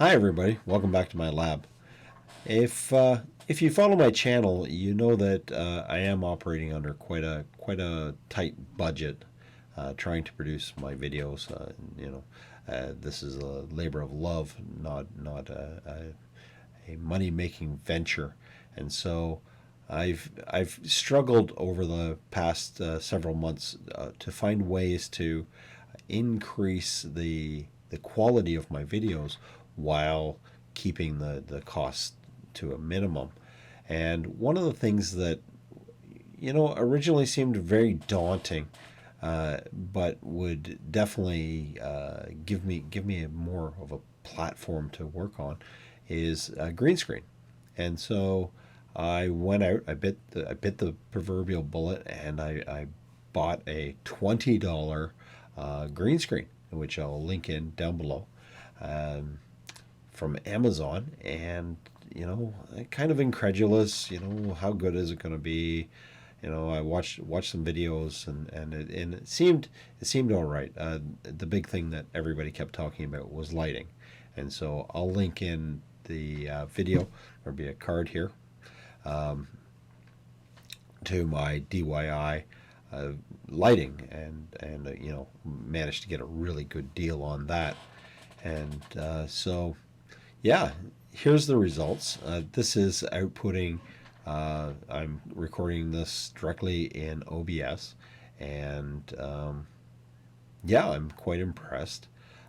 Hi everybody, welcome back to my lab. If you follow my channel, you know that I am operating under quite a tight budget, trying to produce my videos. This is a labor of love, not a money making venture, and so I've struggled over the past several months to find ways to increase the quality of my videos while keeping the cost to a minimum. And one of the things that originally seemed very daunting, but would definitely give me a more of a platform to work on, is a green screen. And so I went out, I bit the proverbial bullet, and I bought a $20 green screen, which I'll link in down below, um, from Amazon. And kind of incredulous. How good is it going to be? I watched some videos, and it seemed all right. The big thing that everybody kept talking about was lighting, and so I'll link in the video. There'll be a card here, um, to my DIY uh, lighting, and managed to get a really good deal on that. And so yeah, here's the results. This is outputting. I'm recording this directly in OBS, and yeah, I'm quite impressed.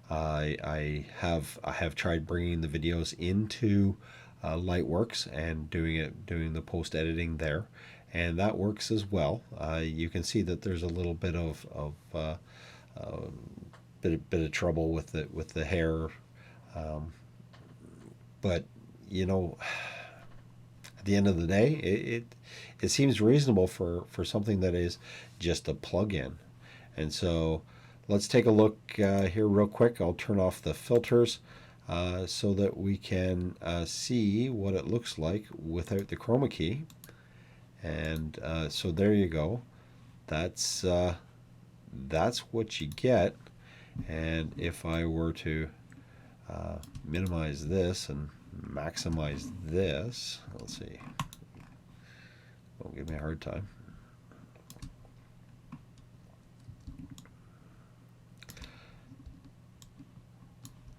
I have tried bringing the videos into Lightworks and doing the post editing there, and that works as well. You can see that there's a little bit uh, of trouble with the hair, um, but you know, at the end of the day, it seems reasonable for something that is just a plug-in. And so let's take a look here real quick. I'll turn off the filters so that we can see what it looks like without the chroma key. And so there you go. That's that's what you get. And if I were to minimize this and maximize this, let's see, don't give me a hard time.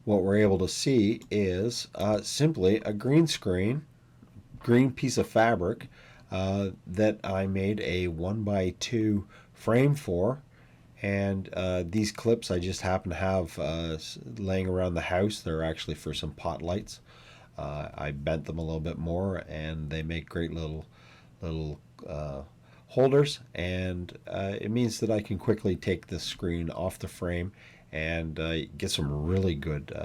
What we're able to see is simply a green screen, green piece of fabric that I made a 1x2 frame for. And these clips I just happen to have laying around the house. They're actually for some pot lights. I bent them a little bit more, and they make great little holders. And it means that I can quickly take this screen off the frame and get some really good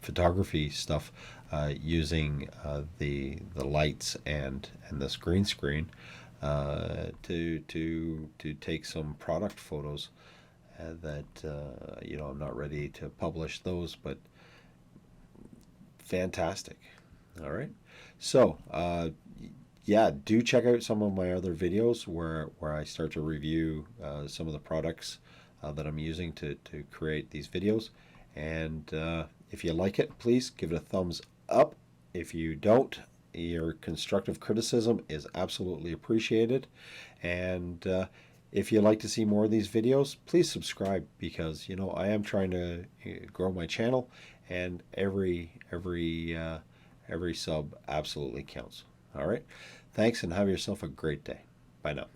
photography stuff using the lights and this green screen to take some product photos that I'm not ready to publish those, but fantastic. All right, so yeah, do check out some of my other videos where I start to review some of the products that I'm using to create these videos. And if you like it, please give it a thumbs up. If you don't, your constructive criticism is absolutely appreciated. And if you'd like to see more of these videos, please subscribe, because I am trying to grow my channel, and every sub absolutely counts. All right, thanks, and have yourself a great day. Bye now.